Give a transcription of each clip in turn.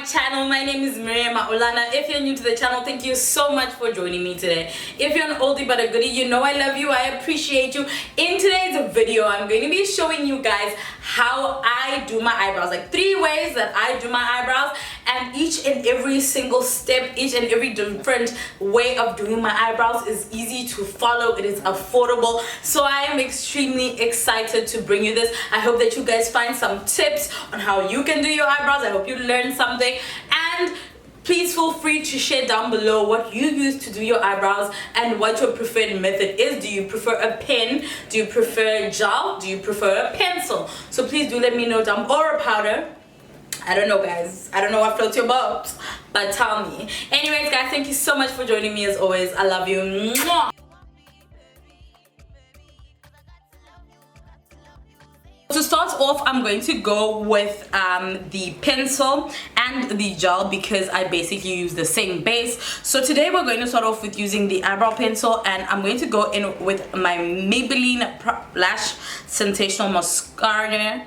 channel. My name is Miriam Maulana. If you're new to the channel, thank you so much for joining me today. If you're an oldie but a goodie, you know I love you, I appreciate you. In today's video, I'm going to be showing you guys how I do my eyebrows, like 3 ways that I do my eyebrows, and each and every single step, each and every different way of doing my eyebrows is easy to follow. It is affordable, so I am extremely excited to bring you this. I hope that you guys find some tips on how you can do your eyebrows. I hope you learn something, and please feel free to share down below what you use to do your eyebrows and what your preferred method is. Do you prefer a pen? Do you prefer gel? Do you prefer a pencil? So please do let me know down, or a powder. I don't know, guys. I don't know what floats your boat, but tell me. Anyways, guys, thank you so much for joining me as always. I love you. Mwah! To start off, I'm going to go with the pencil and the gel because I basically use the same base. So today we're going to start off with using the eyebrow pencil, and I'm going to go in with my Maybelline Lash Sensational Mascara.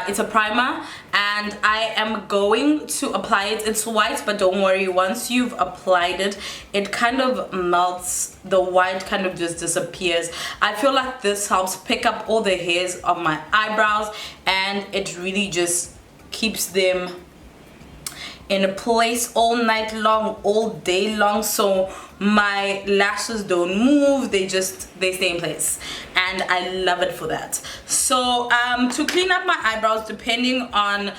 It's a primer, and I am going to apply it. It's white, but don't worry, once you've applied it, it kind of melts. The white kind of just disappears. I feel like this helps pick up all the hairs of my eyebrows, and it really just keeps them in place all night long, all day long, so my lashes don't move, they stay in place, and I love it for that. So to clean up my eyebrows, depending on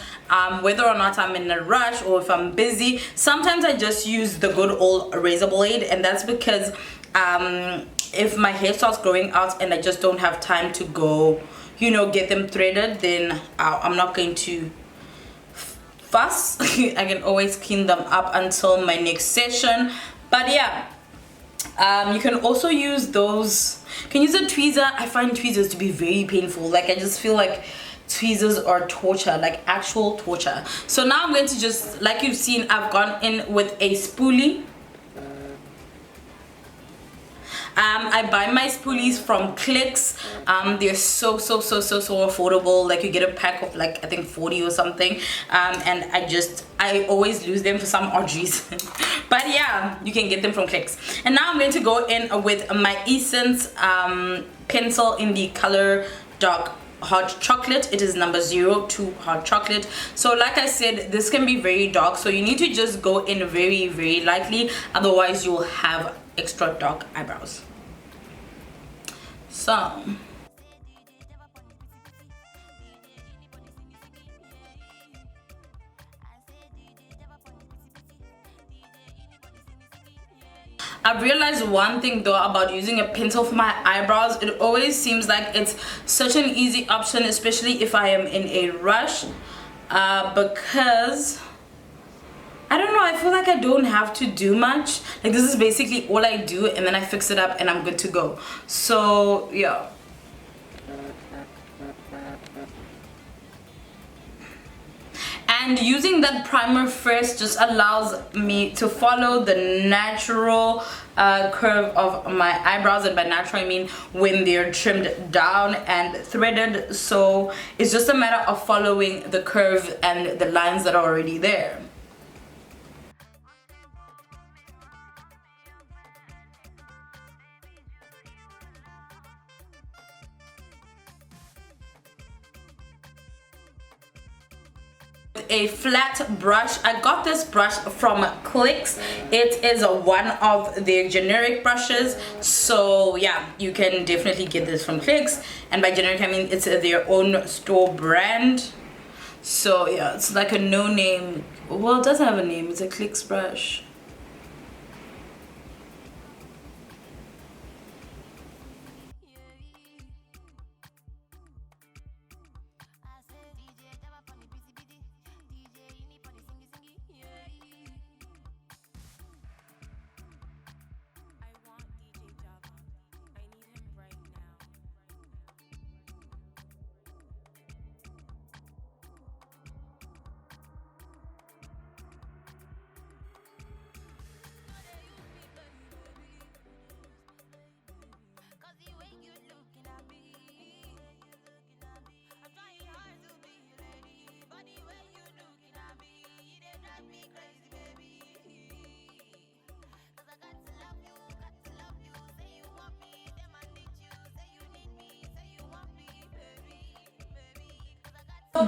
whether or not I'm in a rush or if I'm busy, sometimes I just use the good old razor blade, and that's because if my hair starts growing out and I just don't have time to go, you know, get them threaded, then I'm not going to fuss. I can always clean them up until my next session. But yeah, you can also use those. You can use a tweezer. I find tweezers to be very painful. Like, I just feel like tweezers are torture, like actual torture. So now I'm going to just, like you've seen, I've gone in with a spoolie. I buy my spoolies from Clicks. They're so affordable. Like, you get a pack of like, I think 40 or something, and I always lose them for some odd reason. But yeah, you can get them from Clicks. And now I'm going to go in with my Essence pencil in the color dark hot chocolate. It is number 02 hot chocolate. So like I said, this can be very dark, so you need to just go in very lightly, otherwise you'll have extra dark eyebrows. So I've realized one thing though about using a pencil for my eyebrows. It always seems like it's such an easy option, especially if I am in a rush, because I don't know, I feel like I don't have to do much. Like, this is basically all I do, and then I fix it up and I'm good to go. So yeah. And using that primer first just allows me to follow the natural curve of my eyebrows, and by natural I mean when they're trimmed down and threaded. So it's just a matter of following the curve and the lines that are already there. A flat brush. I got this brush from Clicks. It is one of their generic brushes, so yeah, you can definitely get this from Clicks, and by generic I mean it's their own store brand. So yeah, it's like a no-name, well, it doesn't have a name, it's a Clicks brush.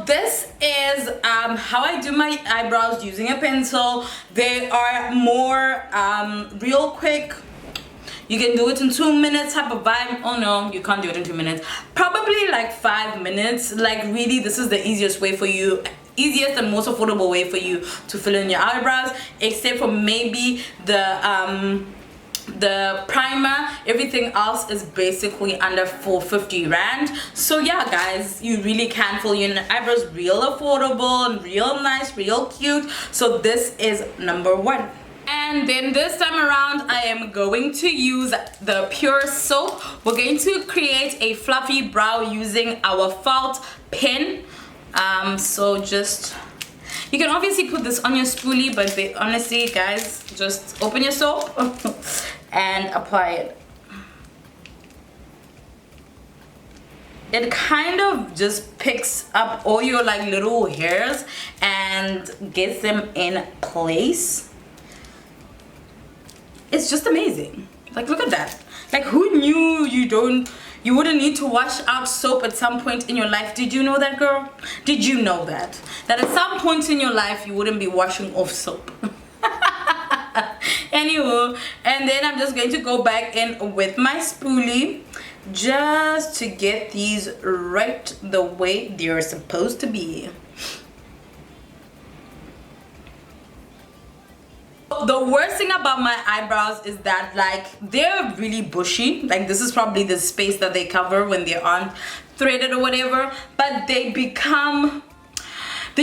This is how I do my eyebrows using a pencil. They are more real quick. You can do it in 2 minutes type of vibe. Oh no, you can't do it in 2 minutes. Probably like 5 minutes. Like really, this is the easiest way for you, easiest and most affordable way for you to fill in your eyebrows, except for maybe the primer. Everything else is basically under 450 rand. So yeah guys, you really can fill your eyebrows real affordable and real nice, real cute. So this is number one. And then this time around I am going to use the Pure soap. We're going to create a fluffy brow using our felt pen. So just, you can obviously put this on your spoolie, but honestly guys, just open your soap and apply it. It kind of just picks up all your like little hairs and gets them in place. It's just amazing. Like look at that. Like who knew you wouldn't need to wash out soap at some point in your life? Did you know that, girl? Did you know that at some point in your life you wouldn't be washing off soap? Anywho, and then I'm just going to go back in with my spoolie just to get these right the way they're supposed to be. The worst thing about my eyebrows is that like they're really bushy. Like this is probably the space that they cover when they aren't threaded or whatever, but they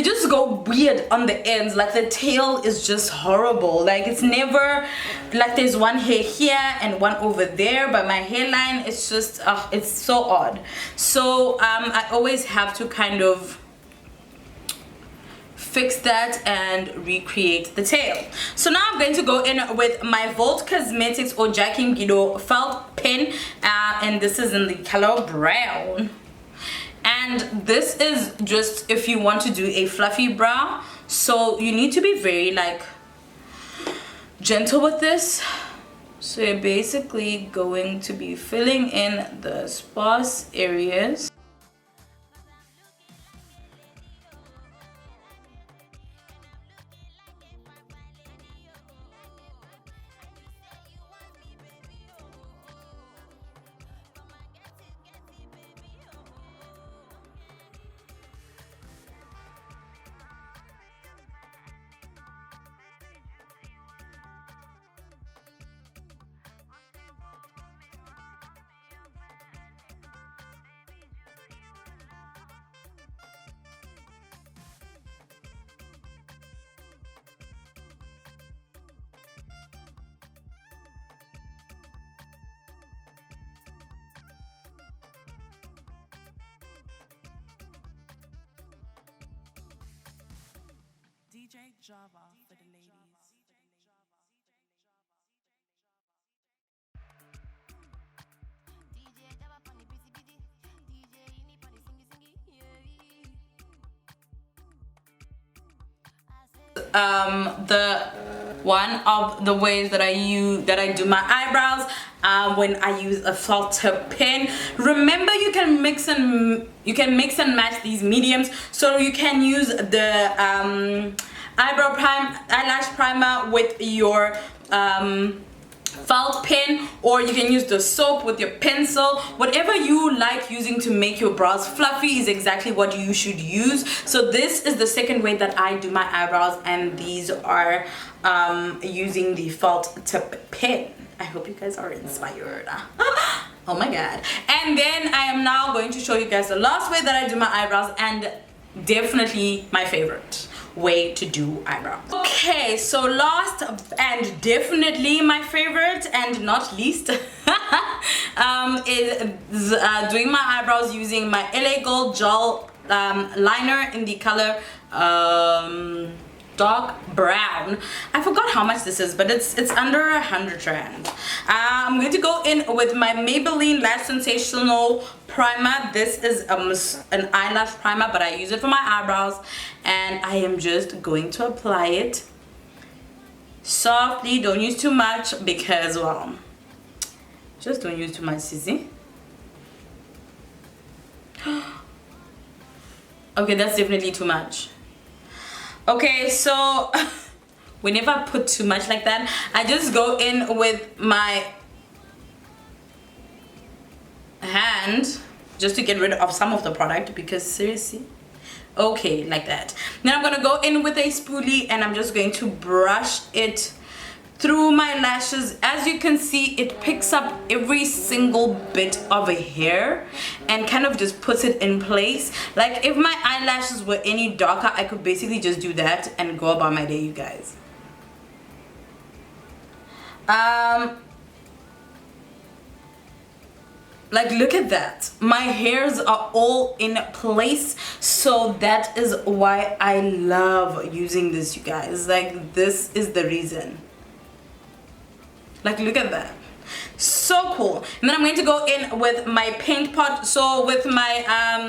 just go weird on the ends. Like the tail is just horrible. Like it's never like there's one hair here and one over there, but my hairline is just it's so odd. So I always have to kind of fix that and recreate the tail. So now I'm going to go in with my Volt Cosmetics or Jacque Mgido felt pen, and this is in the color brown. And this is just if you want to do a fluffy brow, so you need to be very like gentle with this. So you're basically going to be filling in the sparse areas. DJ Java for the ladies. The one of the ways that I do my eyebrows when I use a felt tip pen. Remember, you can mix and match these mediums, so you can use the eyelash primer with your felt pen, or you can use the soap with your pencil. Whatever you like using to make your brows fluffy is exactly what you should use. So this is the second way that I do my eyebrows, and these are using the felt tip pen. I hope you guys are inspired. Oh my god. And then I am now going to show you guys the last way that I do my eyebrows, and definitely my favorite way to do eyebrows. Okay, so last and definitely my favorite and not least is doing my eyebrows using my LA Gold gel liner in the color dark brown. I forgot how much this is, but it's under 100 rand. I'm going to go in with my Maybelline Lash Sensational primer. This is an eyelash primer, but I use it for my eyebrows, and I am just going to apply it softly. Don't use too much because, well, just don't use too much, sissy. Okay, that's definitely too much. Okay, so whenever I put too much like that, I just go in with my hand just to get rid of some of the product, because seriously, okay, like that. Then I'm gonna go in with a spoolie and I'm just going to brush it through my lashes. As you can see, it picks up every single bit of a hair and kind of just puts it in place. Like if my eyelashes were any darker, I could basically just do that and go about my day, you guys. Like, look at that, my hairs are all in place. So that is why I love using this, you guys. Like, this is the reason. Like, look at that, so cool. And then I'm going to go in with my paint pot. So with my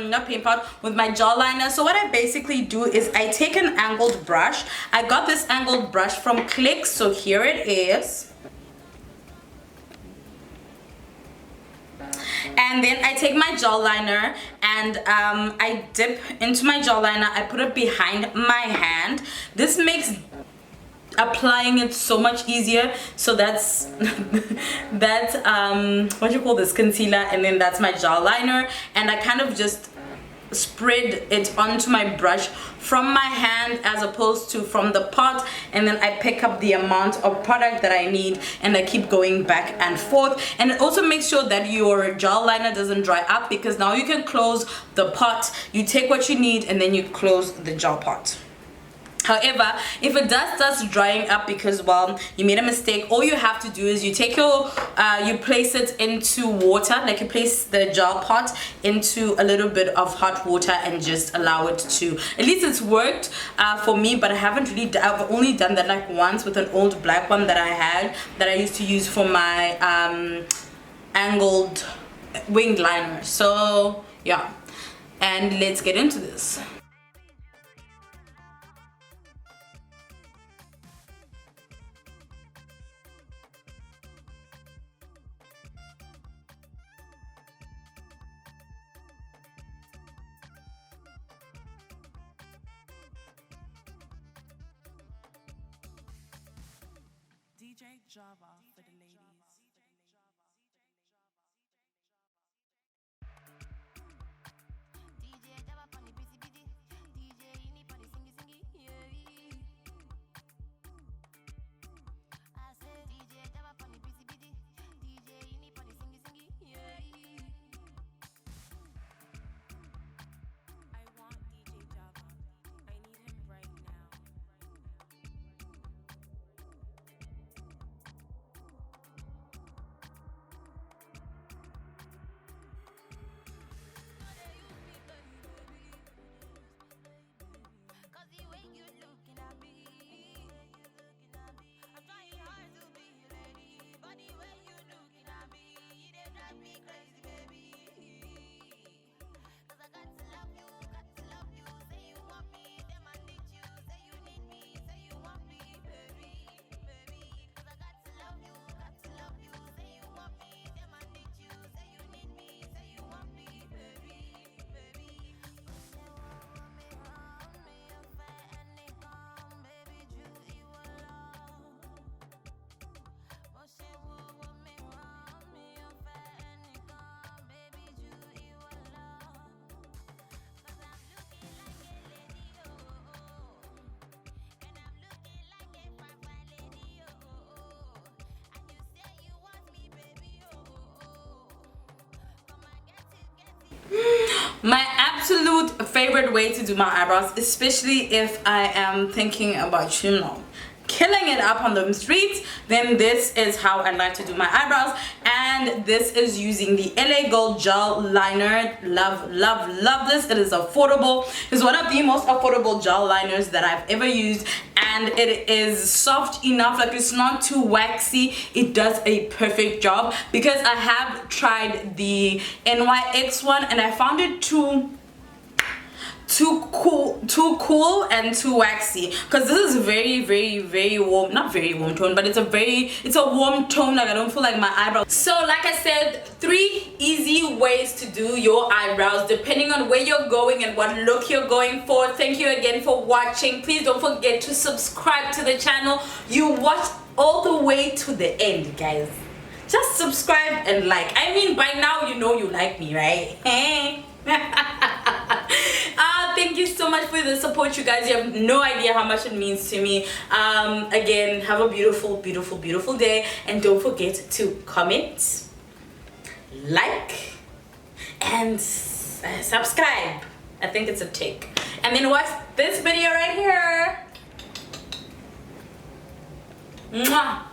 not paint pot, with my jawliner. So what I basically do is I take an angled brush. I got this angled brush from Click, so here it is. And then I take my jawliner and I dip into my jawliner. I put it behind my hand. This makes applying it so much easier. So that's that's what you call this, concealer, and then that's my jawliner, and I kind of just spread it onto my brush from my hand as opposed to from the pot, and then I pick up the amount of product that I need and I keep going back and forth. And it also makes sure that your jawliner doesn't dry up, because now you can close the pot. You take what you need and then you close the jaw pot. However, if it does start drying up because, well, you made a mistake, all you have to do is you take your you place it into water. Like, you place the jar pot into a little bit of hot water and just allow it to, at least it's worked for me, but I haven't really I've only done that like once with an old black one that I had, that I used to use for my angled winged liner. So yeah, and let's get into this. DJ Java for the ladies. DJ Java on the BCBD, DJ Ini on the singy singy, yeah. I say DJ Java on the BCBD, DJ Ini on the singy singy, yeah. I want DJ Java. I need him right now. Cause the way you looking at me, I'm trying hard to be your lady, but the way you looking at me, you dey drive me crazy, baby. Cause I got to love you, say you want me, then I need you, say you need me, say you want me, baby. Cause I got to love you, say you want me, then I need you, say you need me, say you want me, baby. My absolute favorite way to do my eyebrows, especially if I am thinking about, you know, killing it up on the streets, then this is how I like to do my eyebrows. And this is using the LA Gold gel liner. Love, love, love this. It is affordable. It's one of the most affordable gel liners that I've ever used, and it is soft enough, like it's not too waxy. It does a perfect job, because I have tried the NYX one and I found it too too cool and too waxy, because this is very warm, not very warm tone, but it's a warm tone. Like I don't feel like my eyebrows. So like I said, 3 easy ways to do your eyebrows depending on where you're going and what look you're going for. Thank you again for watching. Please don't forget to subscribe to the channel. You watched all the way to the end, guys. Just subscribe and like. I mean, by now you know you like me, right? Thank you so much for the support, you guys. You have no idea how much it means to me. Again, have a beautiful day, and don't forget to comment, like, and subscribe. I think it's a tick. And then watch this video right here. Mwah.